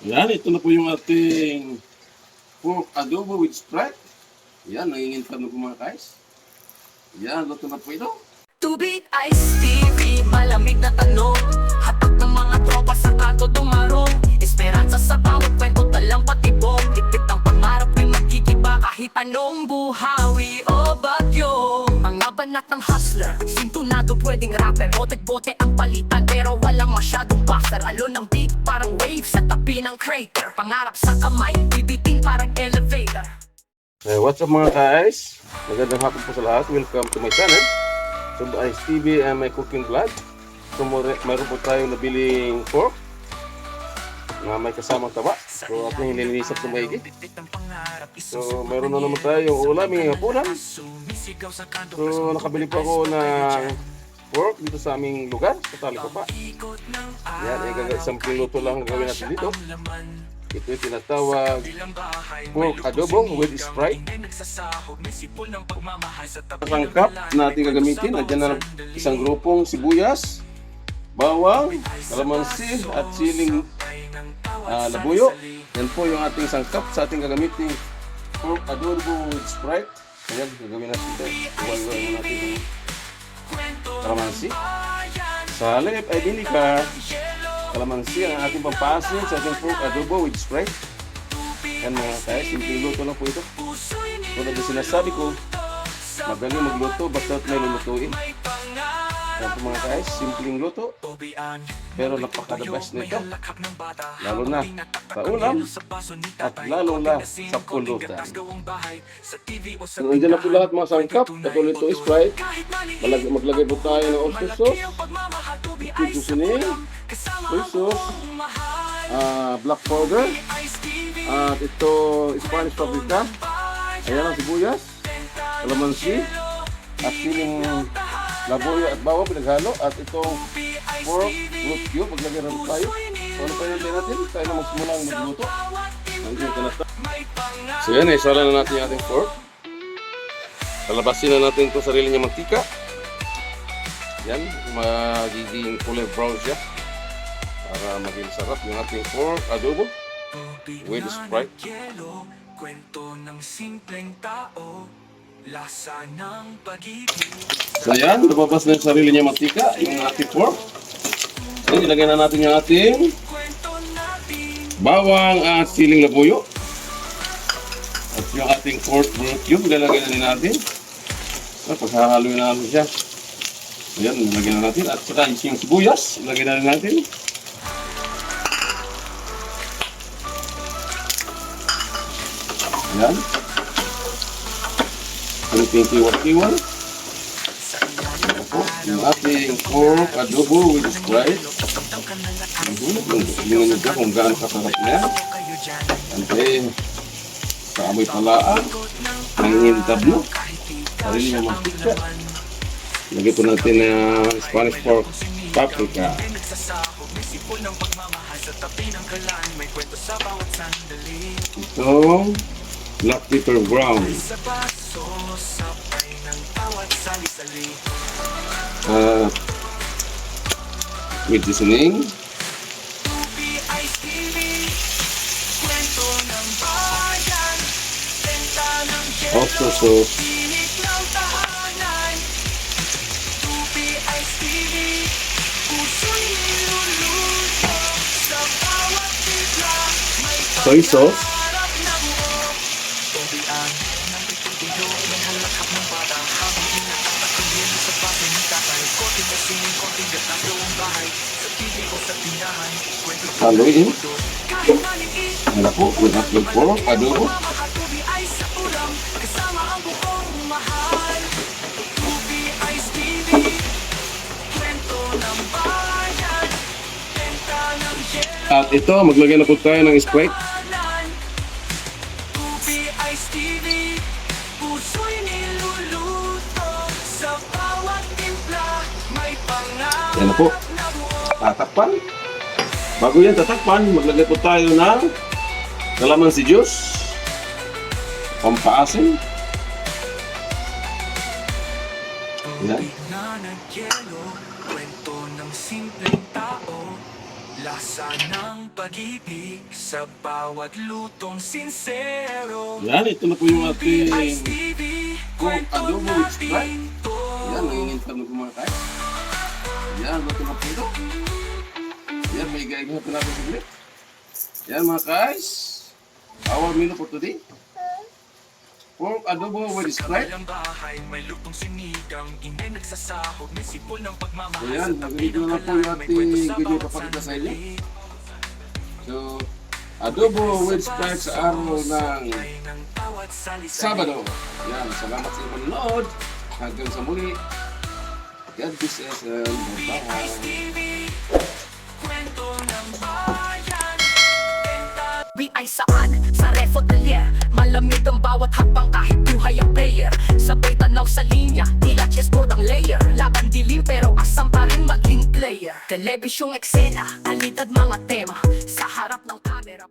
Yan, ito na po yung ating pork adobo with Sprite. Yan, nangingintab na po mga guys. Yan, luto na po ito. Tubig, Ice TV, malamig na tanong. Hatak ng mga tropa sa kanto dumarong. Esperanza sa bawat kwento, talang patibong. Tipit ang pangarap ay magkikiba kahit anong buhawi o bagyo. Mga banat ng hustler, sintunado pwedeng rapper. Bote-bote ang palitan pero walang masyadong boxer. Alon ng beat parang wave sa tabi ng crater. Pangarap sa kamay, bibitin parang elevator. What's up mga guys? Magandang hapon po sa lahat. Welcome to my channel. So, Ice TV and my cooking vlog. So, mayroon po tayong nabiling pork na may kasamang taba. So, ating nilinisap sa maigi. So, mayroon na naman tayong ulam, yung hapunan. So, nakabili po ako ng pork dito sa aming lugar, sa Talikopa. Yan, isang luto lang gawin natin dito. Ito yung tinatawag pork adobo with Sprite. Sangkap na ating gagamitin, nandiyan na isang grupong sibuyas, bawang, kalamansi at siling labuyo. Yan po yung ating sangkap sa ating gagamitin pork adobo with Sprite. Ayan, gagawin natin ito. Iwan-iwan natin yung kalamansi. Sa halip ay vinegar, kalamansi ang ating pampasin sa ating pork adobo with Sprite. Yan mga guys, simpleng luto lang po ito. Tulad na sinasabi ko, magaling magluto basta't may lulutuin. Yan po mga guys, simpleng luto, pero napaka-the best nito. Lalo na sa ulam at lalo na sa pulutan. So, nandiyan na po lahat mga sangkap. Katulad ito Sprite. Maglagay po tayo ng oyster sauce, seasoning, soy sauce, black powder, at ito Spanish paprika. Ayan ang sibuyas, kalamansi, at siling labuyo at bawang pinaghalo, at itong pork root cube. Maglagay na tayo. So ano pa yun natin? Tayo na magsimulang magluto. So yan, isala na natin yung ating pork. Palabasin na natin itong sarili niya mantika. Yan, magiging kulay brown siya para maging sarap yung ating pork adobo with Sprite. Kwento ng simpleng tao, lasa ng pag-ibig. So yan, lumabas na yung sarili niya mantika, yung ating pork. So, ilagay na natin yung ating bawang at siling labuyo. At yung ating pork root cube, ilalagay na din natin. So, paghahaluin na natin siya. So yan, ilagay na natin. At saka yung sibuyas, ilagay na rin natin. Yan. Pintiwa-tiwa. Yung ating pork adobo with Sprite. Tingnan nyo kung gaano kasarap niya. Ante, sa amoy palaan, nangingintab mo. Sarili niya mantika. Lagay po natin na Spanish pork paprika. Itong black pepper brown. With seasoning. Oyster sauce. Soy sauce. Haluin. Ano po, with ating pork adobo. At ito, maglagay na po tayo ng Sprite. Yan na po. Tatakpan. Bago yan tatakpan, maglagay po tayo ng kalamansi juice, pampaasim. Yan. Lasa ng pag-ibig sa bawat lutong sincero. Yan, ito na po yung ating Ice TV, kwento adobo with Sprite. natin to. Yan, nangingintab na po mga guys. Yan, luto na po ito. Yan, may gagawin pa natin saglit. Yan mga guys. Our menu for today. Pork adobo with Sprite. Kabilang bahay, may lutong sinigang, inay nagsasahog, may sipol ng pagmamahal. Ayan, nagiging na po yung ating video papakita sa inyo. So, adobo with Sprite sa araw ng Sabado. Yan, salamat sa inyong manonood. Hanggang sa muli. God bless us and bye-bye. Kwento ng bayan. We ay saan? Sa Refo Atelier. Malamig ang bawat hakbang kahit buhay ang player. Sabay tanaw sa linya, tila chessboard ang layer. Laban dilim pero asam pa rin maging player. Telebisyong eksena, alidad mga tema. Sa harap ng camera.